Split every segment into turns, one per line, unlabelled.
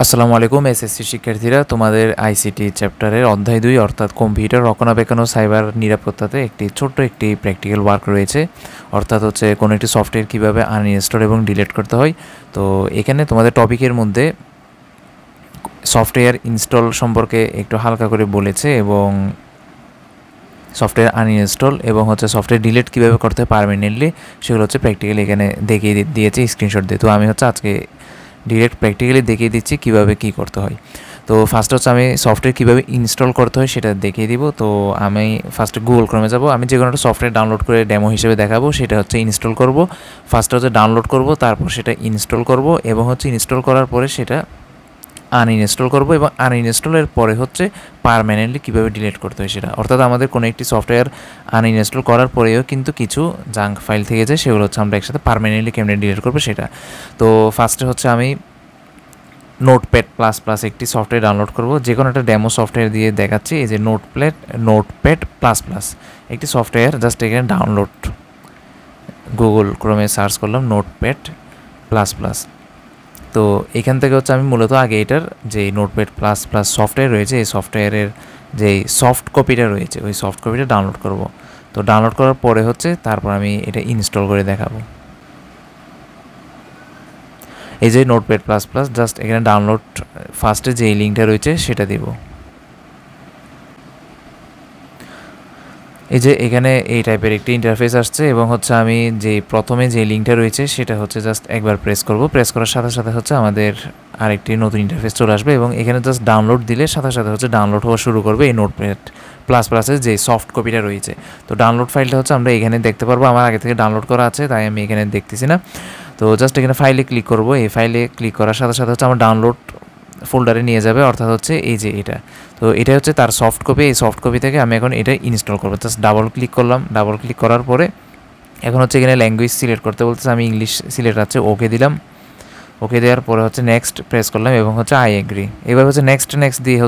আসসালামু আলাইকুম এসএসসি শিক্ষার্থীরা, তোমাদের আইসিটি চ্যাপ্টারের অধ্যায় 2 অর্থাৎ কম্পিউটার রক্ষণাবেক্ষণ ও সাইবার নিরাপত্তাতে ছোট্ট একটি প্র্যাকটিক্যাল ওয়ার্ক রয়েছে। অর্থাৎ কোনো একটি সফটওয়্যার কীভাবে আনইনস্টল এবং ডিলিট করতে হয়। তো এখানে তোমাদের টপিকের মধ্যে সফটওয়্যার ইনস্টল সম্পর্কে একটু হালকা করে বলেছে এবং সফটওয়্যার আনইনস্টল এবং সফটওয়্যার ডিলিট কীভাবে করতে হয় পারমানেন্টলি, সেগুলো প্র্যাকটিক্যালি এখানে দেখিয়ে দিয়েছে স্ক্রিনশট দিয়ে। তো আমি আজকে ডিরেক্ট প্র্যাকটিক্যালি দেখিয়ে দিচ্ছি কীভাবে কী করতে হয়। তো ফার্স্ট আমি সফটওয়্যার কীভাবে ইনস্টল করতে হয় সেটা দেখিয়ে দিব। তো আমি ফার্স্টে গুগল ক্রোমে যাব। আমি যে কোনো একটা সফটওয়্যার ডাউনলোড করে ডেমো হিসেবে দেখাবো, সেটা ইনস্টল করব। ফার্স্টে ডাউনলোড করব, তারপর সেটা ইনস্টল করব এবং ইনস্টল করার পরে সেটা আনইনস্টল করব এবং আনইনস্টলের পরে পারমানেন্টলি কীভাবে ডিলিট করতে হয় সেটা। অর্থাৎ আমাদের কোনো একটি সফটওয়্যার আনইনস্টল করার পরেও কিন্তু কিছু জাঙ্ক ফাইল থেকে যায়, সেগুলো আমরা একসাথে পারমানেন্টলি কেমনে ডিলিট করবো সেটা। তো ফার্স্টে আমি নোটপ্যাড প্লাস প্লাস একটি সফটওয়্যার ডাউনলোড করব। যে কোনো একটা ডেমো সফটওয়্যার দিয়ে দেখাচ্ছি। এই যে নোটপ্যাড প্লাস প্লাস একটি সফটওয়্যার, জাস্ট এখানে ডাউনলোড গুগল ক্রোমে সার্চ করলাম নোটপ্যাড প্লাস প্লাস। তো এখান থেকে আমি মূলত আগে এটার যে নোটপ্যাড প্লাস প্লাস সফটওয়্যার রয়েছে, এই সফটওয়্যারের যে সফট কপিটা রয়েছে ওই সফট কপিটা ডাউনলোড করব। তো ডাউনলোড করার পরে তারপর আমি এটা ইনস্টল করে দেখাবো। এই যে নোটপ্যাড প্লাস প্লাস, জাস্ট এখানে ডাউনলোড ফার্স্টে যে লিঙ্কটা রয়েছে সেটা দিব। এই যে এখানে এই টাইপের একটি ইন্টারফেস আসছে এবং আমি যে প্রথমে যে লিঙ্কটা রয়েছে সেটা জাস্ট একবার প্রেস করব। প্রেস করার সাথে সাথে আমাদের আরেকটি নতুন ইন্টারফেস চলে আসবে এবং এখানে জাস্ট ডাউনলোড দিলে সাথে সাথে ডাউনলোড হওয়া শুরু করবে এই নোটপ্যাড প্লাস প্লাসের যে সফট কপিটা রয়েছে। তো ডাউনলোড ফাইলটা আমরা এখানে দেখতে পারবো। আমার আগে থেকে ডাউনলোড করা আছে, তাই আমি এখানে দেখতেছি না। তো জাস্ট এখানে ফাইলে ক্লিক করব। এই ফাইলে ক্লিক করার সাথে সাথে আমার ডাউনলোড ফোল্ডারে নিয়ে যাবে, অর্থাৎ এই যে এটা। তো এটা তার সফট কপি। এই সফট কপি থেকে আমি এখন এটা ইনস্টল করবো। জাস্ট ডাবল ক্লিক করলাম। ডাবল ক্লিক করার পরে এখন এখানে ল্যাঙ্গুয়েজ সিলেক্ট করতে বলতেছে, আমি ইংলিশ সিলেক্ট আছে, ওকে দিলাম। ওকে দেওয়ার পরে নেক্সট প্রেস করলাম এবং আই এগ্রি। এবার নেক্সট দিয়ে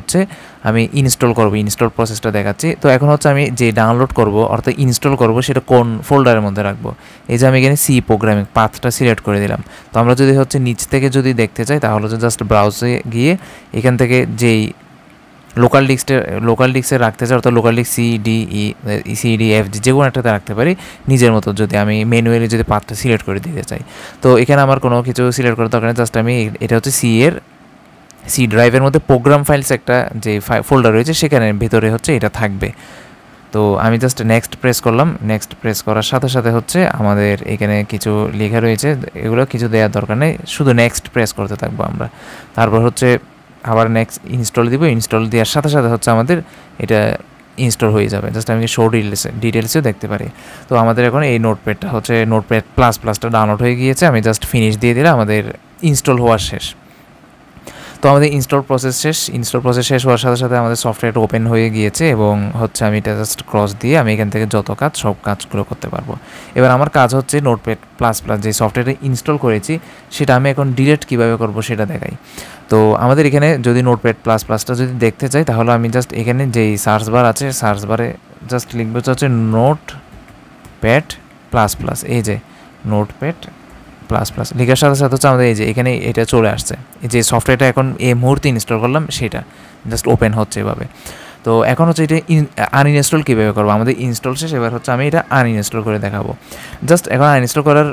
আমি ইনস্টল করবো। ইনস্টল প্রসেসটা দেখাচ্ছি। তো এখন আমি যে ডাউনলোড করব অর্থাৎ ইনস্টল করব সেটা কোন ফোল্ডারের মধ্যে রাখবো। এই যে আমি এখানে সি প্রোগ্রামিং পাথটা সিলেক্ট করে দিলাম। তো আমরা যদি নিচ থেকে যদি দেখতে চাই তাহলে জাস্ট ব্রাউজে গিয়ে এখান থেকে যেই লোকাল ডিস্কে রাখতে চাই, অর্থাৎ লোকাল ডিস্ক CDEF যে কোনো একটাতে রাখতে পারি নিজের মতো, যদি আমি ম্যানুয়ালি যদি পাথটা সিলেক্ট করে দিতে চাই। তো এখানে আমার কোনো কিছু সিলেক্ট করার দরকার নেই। জাস্ট আমি এটা সি ড্রাইভের মধ্যে প্রোগ্রাম ফাইলস একটা যে ফোল্ডার রয়েছে সেখানে ভেতরে এটা থাকবে। তো আমি জাস্ট নেক্সট প্রেস করলাম। নেক্সট প্রেস করার সাথে সাথে আমাদের এখানে কিছু লেখা রয়েছে, এগুলো কিছু দেওয়ার দরকার নেই, শুধু নেক্সট প্রেস করতে থাকবো আমরা। তারপর আবার নেক্সট ইনস্টল দিব। ইনস্টল দেওয়ার সাথে সাথে আমাদের এটা ইনস্টল হয়ে যাবে। জাস্ট আমি শো ডিটেলসেও দেখতে পারি। তো আমাদের এখন এই নোটপ্যাডটা নোটপ্যাড প্লাস প্লাসটা ডাউনলোড হয়ে গিয়েছে। আমি জাস্ট ফিনিশ দিয়ে দিলে আমাদের ইনস্টল হওয়া শেষ। তো আমাদের ইনস্টল প্রসেস শেষ হওয়ার সাথে সাথে আমাদের সফটওয়্যারটা ওপেন হয়ে গিয়েছে এবং আমি এটা জাস্ট ক্রস দিয়ে আমি এখান থেকে যত কাজ সব কাজগুলো করতে পারবো। এবার আমার কাজ নোটপ্যাড প্লাস প্লাস যে সফটওয়্যারটা ইনস্টল করেছি সেটা আমি এখন ডিলিট কীভাবে করবো সেটা দেখাই। তো আমাদের এখানে যদি নোটপ্যাড প্লাস প্লাসটা যদি দেখতে চাই তাহলে আমি জাস্ট এখানে যেই সার্চ বার আছে সার্চ বারে জাস্ট লিখবো নোটপ্যাড প্লাস প্লাস। এই যে নোটপ্যাড প্লাস প্লাস লেখার সাথে সাথে আমাদের এই যে এখানে এটা চলে আসছে। এই যে সফটওয়্যারটা এখন এই মুহূর্তে ইনস্টল করলাম সেটা জাস্ট ওপেন হচ্ছে এভাবে। তো এখন এটা আনইনস্টল কীভাবে করবো, আমাদের ইনস্টল শেষ। এবার আমি এটা আনইনস্টল করে দেখাবো। জাস্ট এখন আনইনস্টল করার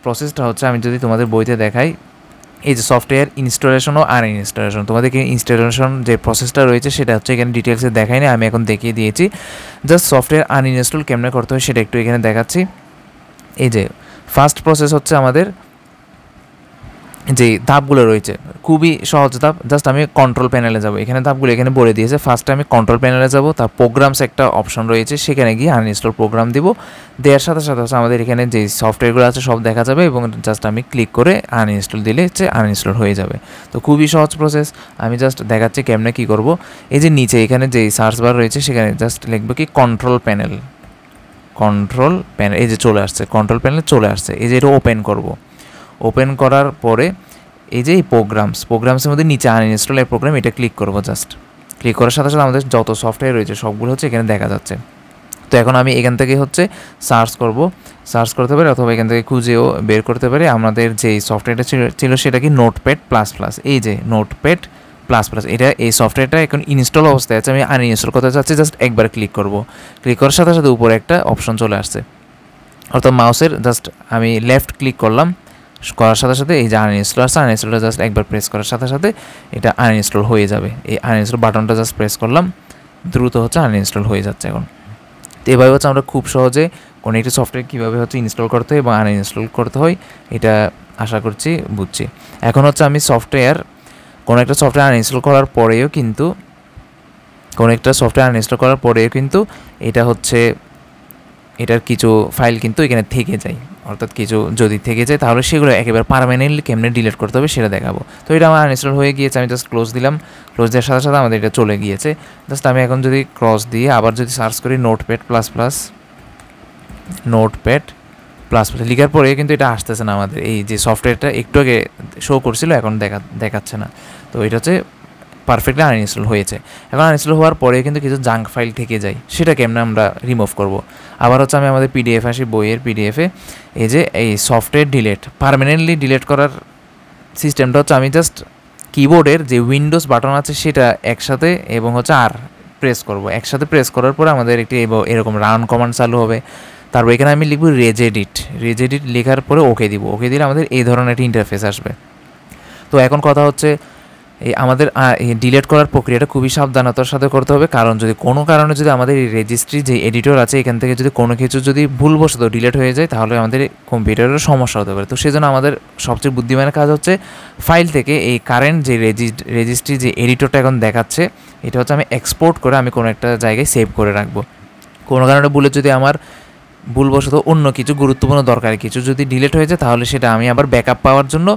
প্রসেসটা আমি যদি তোমাদের বইতে দেখাই, এই যে সফটওয়্যার ইনস্টলেশন ও আনইনস্টলেশন, তোমাদেরকে ইনস্টলেশন যে প্রসেসটা রয়েছে সেটা এখানে ডিটেলসে দেখাই না, আমি এখন দেখিয়ে দিয়েছি। জাস্ট সফটওয়্যার আনইনস্টল কেমনে করতে হয় সেটা একটু এখানে দেখাচ্ছি। এই যে ফার্স্ট প্রসেস আমাদের যে ধাপগুলো রয়েছে খুবই সহজ ধাপ। জাস্ট আমি কন্ট্রোল প্যানেলে যাব। এখানে ধাপগুলো এখানে বলে দিয়েছে। ফার্স্টে আমি কন্ট্রোল প্যানেলে যাব, তার প্রোগ্রামস একটা অপশন রয়েছে, সেখানে গিয়ে আনইনস্টল প্রোগ্রাম দিব। দেওয়ার সাথে সাথে আমাদের এখানে যে সফটওয়্যারগুলো আছে সব দেখা যাবে এবং জাস্ট আমি ক্লিক করে আনইনস্টল দিলে আনইনস্টল হয়ে যাবে। তো খুবই সহজ প্রসেস। আমি জাস্ট দেখাচ্ছি কেমনে কী করব। এই যে নিচে এখানে যে সার্চ বার রয়েছে সেখানে জাস্ট লিখবো কি কন্ট্রোল প্যানেল। এই যে চলে আসছে, কন্ট্রোল প্যানেল চলে আসছে। এই যে এটা ওপেন করব। ওপেন করার পরে এই যে এই প্রোগ্রামসের মধ্যে নিচে আনইনস্টল এর প্রোগ্রাম, এটা ক্লিক করব। জাস্ট ক্লিক করার সাথে সাথে আমাদের যত সফটওয়্যার রয়েছে সবগুলো এখানে দেখা যাচ্ছে। তো এখন আমি এখান থেকে হচ্ছে সার্চ করতে পারি, অথবা এখান থেকে খুঁজেও বের করতে পারি আমাদের যেই সফটওয়্যারটা ছিল সেটা কি নোটপ্যাড প্লাস প্লাস। এই যে নোটপ্যাড প্লাস প্লাস, এটা এই সফটওয়্যারটা এখন ইনস্টল অবস্থায় আছে, আমি আনইনস্টল করতে চাচ্ছি। জাস্ট একবার ক্লিক করার সাথে সাথে উপরে একটা অপশন চলে আসছে, অর্থাৎ মাউসের জাস্ট আমি লেফট ক্লিক করার সাথে সাথে এই যে আনইনস্টল আসছে, আনইনস্টলটা জাস্ট একবার প্রেস করার সাথে সাথে এটা আনইনস্টল হয়ে যাবে। এই আনইনস্টল বাটনটা জাস্ট প্রেস করলাম, দ্রুত হচ্ছে আনইনস্টল হয়ে যাচ্ছে এখন। তো এভাবে হচ্ছে আমরা খুব সহজে কোনো একটি সফটওয়্যার কীভাবে হচ্ছে ইনস্টল করতে হয় এবং আনইনস্টল করতে হয় এটা আশা করছি বুঝছি। এখন হচ্ছে আমি কোনো একটা সফটওয়্যার আনইনস্টল করার পরেও কিন্তু এটা হচ্ছে এটার কিছু ফাইল কিন্তু এখানে থেকে যায়, অর্থাৎ কিছু যদি থেকে যায় তাহলে সেগুলো একেবারে পার্মানেন্টলি কেমনে ডিলিট করতে হবে সেটা দেখাবো। তো এটা আমার আনইনস্টল হয়ে গিয়েছে, আমি জাস্ট ক্লোজ দিলাম, ক্লোজ দেওয়ার সাথে সাথে আমাদের এটা চলে গিয়েছে। জাস্ট আমি এখন যদি ক্রস দিয়ে আবার যদি সার্চ করি নোটপ্যাড প্লাস প্লাস লিখার পরে কিন্তু এটা আসতেছে না, আমাদের এই যে সফটওয়্যারটা একটু আগে শো করছিল এখন দেখাচ্ছে না। তো এটা হচ্ছে পারফেক্টলি আনইনস্টল হয়েছে। এখন আনইনস্টল হওয়ার পরে কিন্তু কিছু জাঙ্ক ফাইল থেকে যায়, সেটা কেমনে আমরা রিমুভ করব। আবার হচ্ছে আমি আমাদের পিডিএফ আসি, বইয়ের পিডিএফে এই যে এই সফটওয়্যার পারমানেন্টলি ডিলিট করার সিস্টেমটা হচ্ছে আমি জাস্ট কিবোর্ডের যে উইন্ডোজ বাটন আছে সেটা একসাথে এবং হচ্ছে একসাথে প্রেস করার পরে আমাদের একটি এরকম রান কমান্ড চালু হবে। তারপর এখানে আমি লিখব রেজেডিট লেখার পরে ওকে দিলে আমাদের এই ধরনের একটা ইন্টারফেস আসবে। তো এখন কথা হচ্ছে এই আমাদের ডিলিট করার প্রক্রিয়াটা খুবই সাবধানতার সাথে করতে হবে, কারণ যদি কোনো কারণে যদি আমাদের এই রেজিস্ট্রি যে এডিটর আছে এখান থেকে যদি কোনো কিছু যদি ভুলবশত ডিলিট হয়ে যায় তাহলে আমাদের কম্পিউটারের সমস্যা হতে পারে। তো সেজন্য আমাদের সবচেয়ে বুদ্ধিমানের কাজ হচ্ছে ফাইল থেকে এই কারেন্ট যে রেজিস্ট্রি যে এডিটরটা এখন দেখাচ্ছে এটা হচ্ছে আমি এক্সপোর্ট করে আমি কোনো একটা জায়গায় সেভ করে রাখবো। কোনো কারণে যদি আমার ভুলবশত অন্য কিছু গুরুত্বপূর্ণ দরকারি কিছু যদি ডিলিট হয়ে যায় তাহলে সেটা আমি আবার ব্যাকআপ পাওয়ার জন্য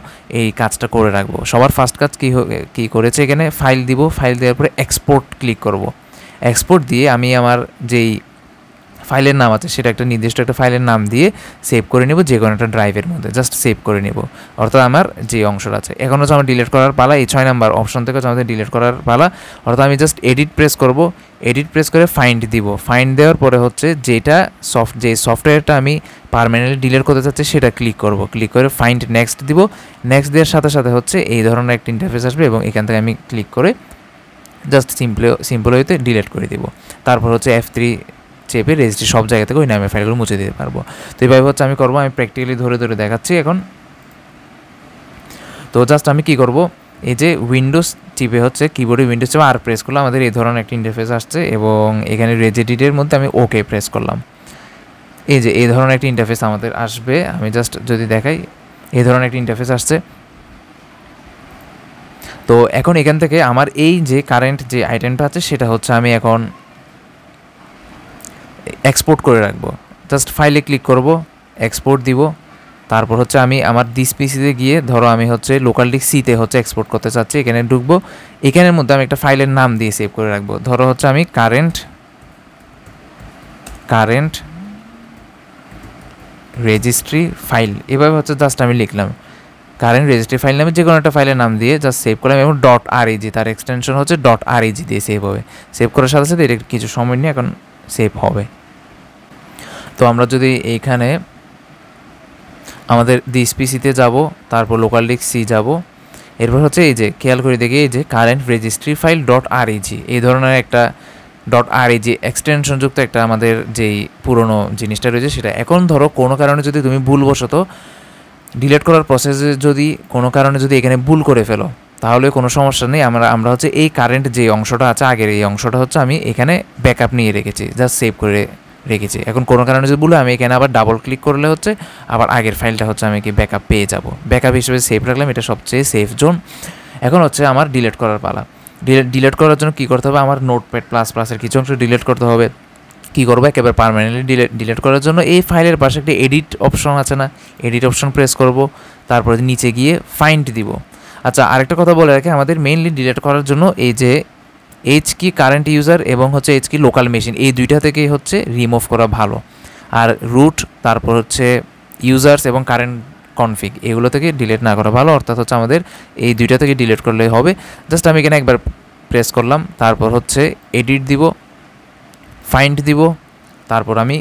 এই কাজটা করে রাখবো। সবার ফার্স্ট কাজ কী করেছে, এখানে ফাইল দেওয়ার পরে এক্সপোর্ট ক্লিক করব। এক্সপোর্ট দিয়ে আমি আমার যেই ফাইলের নাম আছে সেটা একটা নির্দিষ্ট একটা ফাইলের নাম দিয়ে সেভ করে নেব, যে কোনো একটা ড্রাইভের মধ্যে জাস্ট সেভ করে নেব, অর্থাৎ আমার যে অংশটা আছে। এখন হচ্ছে আমার ডিলিট করার পালা, এই 6 নাম্বার অপশন থেকে হচ্ছে আমাদের ডিলিট করার পালা। অর্থাৎ আমি জাস্ট এডিট প্রেস করে ফাইন্ড দেওয়ার পরে হচ্ছে যে সফটওয়্যারটা আমি পার্মানেন্টলি ডিলিট করতে চাচ্ছি সেটা ক্লিক করে ফাইন্ড নেক্সট দেওয়ার সাথে সাথে হচ্ছে এই ধরনের একটা ইন্টারফেস আসবে এবং এখান থেকে আমি ক্লিক করে জাস্ট সিম্পল ওয়েতে ডিলিট করে দিব। তারপর হচ্ছে F3 চেপে রেজিস্ট্রি সব জায়গা থেকে ওই নামের ফাইলগুলো মুছে দিতে পারবো। তো এইভাবে হচ্ছে আমি করবো, আমি প্র্যাকটিক্যালি ধরে দেখাচ্ছি এখন। তো জাস্ট আমি কি করব, এই যে উইন্ডোজ টিপে হচ্ছে কিবোর্ডে উইন্ডোজ চেপে আর প্রেস করলাম, আমাদের এই ধরনের একটা ইন্টারফেস আসছে এবং এখানে রেজেডিটের মধ্যে আমি ওকে প্রেস করলাম। এই যে এই ধরনের একটা ইন্টারফেস আমাদের আসবে, আমি জাস্ট যদি দেখাই এই ধরনের একটা ইন্টারফেস আসছে। তো এখন এখান থেকে আমার এই যে কারেন্ট যে আইটেমটা আছে সেটা হচ্ছে আমি এখন এক্সপোর্ট করে রাখবো। জাস্ট ফাইলে ক্লিক করব, এক্সপোর্ট দিব, তারপর হচ্ছে আমি আমার দিস পিসিতে গিয়ে ধরো আমি হচ্ছে লোকাল ডিস্ক সিতে হচ্ছে এক্সপোর্ট করতে চাচ্ছি, এখানে ঢুকবো, এখানের মধ্যে আমি একটা ফাইলের নাম দিয়ে সেভ করে রাখবো। ধরো হচ্ছে আমি কারেন্ট রেজিস্ট্রি ফাইল এভাবে হচ্ছে জাস্ট আমি লিখলাম, কারেন্ট রেজিস্ট্রি ফাইল নামে যে কোনো একটা ফাইলের নাম দিয়ে জাস্ট সেভ করলাম এবং .reg তার এক্সটেনশন হচ্ছে .reg দিয়ে সেভ হবে। সেভ করার সাথে সাথে এটা কিছু সময় নিয়ে এখন সেভ হবে। তো আমরা যদি এইখানে আমাদের দিস পিসিতে যাব, তারপর লোকাল ডিস্ক সি যাব, এরপর হচ্ছে এই যে খেয়াল করে দেখি এই যে কারেন্ট রেজিস্ট্রি ফাইল .reg এই ধরনের একটা .reg এক্সটেনশনযুক্ত একটা আমাদের যেই পুরনো জিনিসটা রয়েছে সেটা। এখন ধরো কোনো কারণে যদি তুমি ভুলবশত ডিলিট করার প্রসেসে যদি কোনো কারণে যদি এখানে ভুল করে ফেলো তাহলে কোনো সমস্যা নেই, আমরা হচ্ছে এই কারেন্ট যে অংশটা আছে আগের এই অংশটা হচ্ছে আমি এখানে ব্যাকআপ নিয়ে রেখেছি, জাস্ট সেভ করে রেখেছি। এখন কোনো কারণে যদি ভুলে আমি এখানে আবার ডাবল ক্লিক করলে হচ্ছে আবার আগের ফাইলটা হচ্ছে আমি কি ব্যাকআপ পেয়ে যাব, ব্যাকআপ হিসেবে সেভ রাখলাম, এটা সবচেয়ে সেফ জোন। এখন হচ্ছে আমার ডিলিট করার পালা। ডিলিট করার জন্য কী করতে হবে, আমার নোটপ্যাড প্লাস প্লাসের কিছু অংশ ডিলিট করতে হবে। কী করবো, একেবারে পার্মানেন্টলি ডিলিট করার জন্য এই ফাইলের পাশে একটা এডিট অপশন আছে না, এডিট অপশন প্রেস করব, তারপরে নিচে গিয়ে ফাইন্ড দিব। আচ্ছা, আরেকটা কথা বলে রাখি, আমাদের মেইনলি ডিলিট করার জন্য এই যে এইচ কি কারেন্ট ইউজার এবং হচ্ছে এইচ কি লোকাল মেশিন এই দুইটা থেকেই হচ্ছে রিমুভ করা ভালো। আর রুট, তারপর হচ্ছে ইউজার্স এবং কারেন্ট কনফিগ এগুলো থেকে ডিলিট না করা ভালো, অর্থাৎ হচ্ছে আমাদের এই দুইটা থেকে ডিলিট করলে হবে। জাস্ট আমি এখানে একবার প্রেস করলাম, তারপর হচ্ছে এডিট দিব, ফাইন্ড দিব, তারপর আমি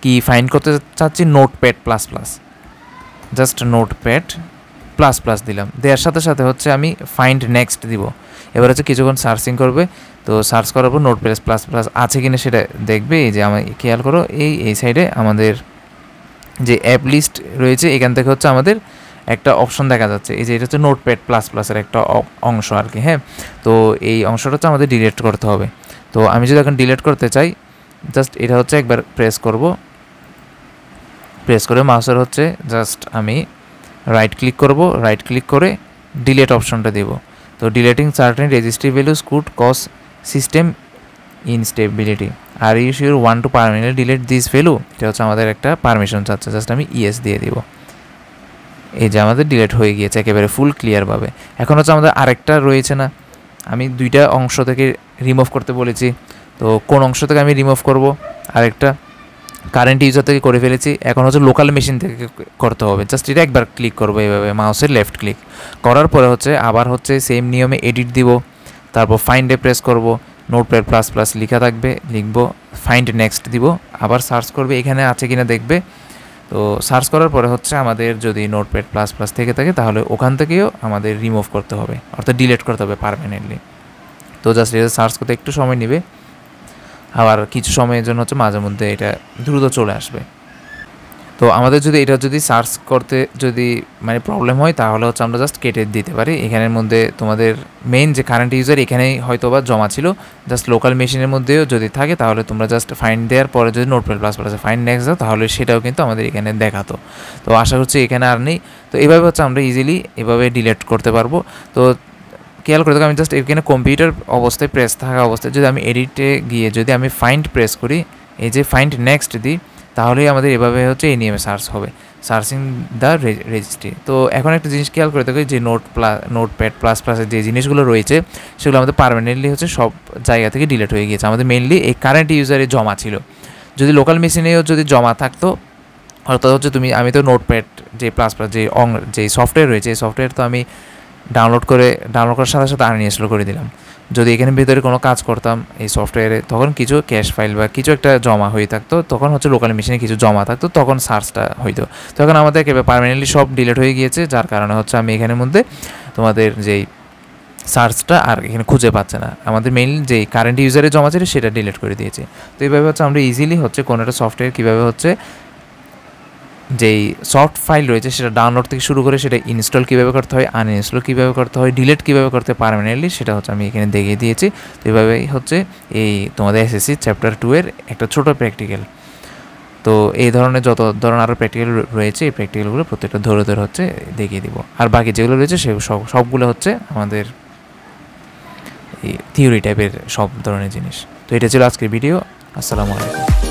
কি ফাইন্ড করতে চাচ্ছি, notepad plus plus, just notepad plus plus দিলাম, দেওয়ার সাথে সাথে হচ্ছে আমি ফাইন্ড নেক্সট দিব। এবার হচ্ছে কিছুক্ষণ সার্চিং করবে, তো সার্চ করার পর নোটপ্যাড প্লাস প্লাস আছে কিনা সেটা দেখবে। এই যে আমি খেয়াল করো এই সাইডে আমাদের যে অ্যাপ লিস্ট রয়েছে এখান থেকে হচ্ছে আমাদের একটা অপশন দেখা যাচ্ছে, এই যে এটা হচ্ছে নোটপ্যাড প্লাস প্লাসের একটা অংশ আর কি। হ্যাঁ, তো এই অংশটা হচ্ছে আমাদের ডিলিট করতে হবে। তো আমি যদি এখন ডিলিট করতে চাই, জাস্ট এটা হচ্ছে একবার প্রেস করব, প্রেস করে মাউসের হচ্ছে জাস্ট আমি রাইট ক্লিক করব, রাইট ক্লিক করে ডিলিট অপশনটা দেব। তো deleting certain registry values could cause system instability, are you sure want to permanently delete this value, এটা হচ্ছে আমাদের একটা পারমিশন চাচ্ছে, জাস্ট আমি ইয়েস দিয়ে দিব। এই যে আমাদের ডিলিট হয়ে গিয়েছে একেবারে ফুল ক্লিয়ারভাবে। এখন হচ্ছে আমাদের আরেকটা রয়েছে না, আমি দুইটা অংশ থেকে রিমুভ করতে বলেছি, তো কোন অংশ থেকে আমি রিমুভ করব, আরেকটা কারেন্ট ইউজার থেকে করে ফেলেছি, এখন হচ্ছে লোকাল মেশিন থেকে করতে হবে। জাস্ট এটা একবার ক্লিক করবো এইভাবে মাউসের লেফট ক্লিক করার পরে হচ্ছে আবার হচ্ছে সেম নিয়মে এডিট দিব, তারপর ফাইন্ডে প্রেস করব, নোটপ্যাড প্লাস প্লাস লেখা থাকবে, লিখব, ফাইন্ড নেক্সট দিব, আবার সার্চ করবে এখানে আছে কিনা দেখবে। তো সার্চ করার পরে হচ্ছে আমাদের যদি নোটপ্যাড প্লাস প্লাস থেকে থাকে তাহলে ওখান থেকেও আমাদের রিমুভ করতে হবে, অর্থাৎ ডিলিট করতে হবে পারমানেন্টলি। তো জাস্ট এটা সার্চ করতে একটু সময় নেবে, আবার কিছু সময়ের জন্য হচ্ছে মাঝে মধ্যে এটা দ্রুত চলে আসবে। তো আমাদের যদি এটা যদি সার্চ করতে যদি মানে প্রবলেম হয় তাহলে হচ্ছে আমরা জাস্ট কেটে দিতে পারি। এখানের মধ্যে তোমাদের মেইন যে কারেন্ট ইউজার এখানেই হয়তো বা জমা ছিল, জাস্ট লোকাল মেশিনের মধ্যেও যদি থাকে তাহলে তোমরা জাস্ট ফাইন্ড দেওয়ার পরে যদি নোটপ্যাড প্লাস প্লাসে ফাইন্ড নেক্সট দাও তাহলে সেটাও কিন্তু আমাদের এখানে দেখাতো। তো আশা করছি এখানে আর নেই। তো এইভাবে হচ্ছে আমরা ইজিলি এভাবে ডিলিট করতে পারবো। তো খেয়াল করে দেখো, আমি জাস্ট এখানে কম্পিউটার অবস্থায় প্রেস থাকা অবস্থায় যদি আমি এডিটে গিয়ে যদি আমি ফাইন্ড প্রেস করি, এই যে ফাইন্ড নেক্সট দিই, তাহলেই আমাদের এভাবে হচ্ছে এই নিয়মে সার্চ হবে, সার্চিং দ্য রেজিস্ট্রি। তো এখন একটা জিনিস খেয়াল করে দেখো, যে নোটপ্যাড প্লাস প্লাসের যে জিনিসগুলো রয়েছে সেগুলো আমাদের পার্মানেন্টলি হচ্ছে সব জায়গা থেকে ডিলিট হয়ে গিয়েছে। আমাদের মেনলি এই কারেন্ট ইউজারে জমা ছিল, যদি লোকাল মেশিনেও যদি জমা থাকতো, অর্থাৎ হচ্ছে আমি তো নোটপ্যাড যে প্লাস প্লাস যে সফটওয়্যার রয়েছে এই সফটওয়্যার তো আমি ডাউনলোড করার সাথে সাথে আনইনস্টল করে দিলাম। যদি এখানে ভিতরে কোনো কাজ করতাম এই সফটওয়্যারে, তখন কিছু ক্যাশ ফাইল বা কিছু একটা জমা হয়ে থাকতো, তখন হচ্ছে লোকাল মেশিনে কিছু জমা থাকতো, তখন সার্চটা হইতো। তখন আমাদের পার্মানেন্টলি সব ডিলিট হয়ে গিয়েছে, যার কারণে হচ্ছে আমি এখানের মধ্যে তোমাদের যেই সার্চটা আর এখানে খুঁজে পাচ্ছে না, আমাদের মেইন যেই কারেন্ট ইউজারে জমা ছিল সেটা ডিলিট করে দিয়েছে। তো এইভাবে হচ্ছে আমরা ইজিলি হচ্ছে কোনো একটা সফটওয়্যার কীভাবে হচ্ছে যেই সফট ফাইল রয়েছে সেটা ডাউনলোড থেকে শুরু করে সেটা ইনস্টল কীভাবে করতে হয়, আনইনস্টল কীভাবে করতে হয়, ডিলিট কীভাবে করতে হয় পার্মানেন্টলি, সেটা হচ্ছে আমি এখানে দেখিয়ে দিয়েছি। তো এইভাবেই হচ্ছে এই তোমাদের এসএসসি চ্যাপ্টার 2 এর একটা ছোটো প্র্যাকটিক্যাল। তো এই ধরনের যত ধরনের আরও প্র্যাকটিক্যাল রয়েছে এই প্র্যাকটিক্যালগুলো প্রত্যেকটা ধরে ধরে হচ্ছে দেখিয়ে দিব, আর বাকি যেগুলো রয়েছে সেগুলো সবগুলো হচ্ছে আমাদের এই থিওরি টাইপের সব ধরনের জিনিস। তো এটা ছিল আজকের ভিডিও। আসসালামু আলাইকুম।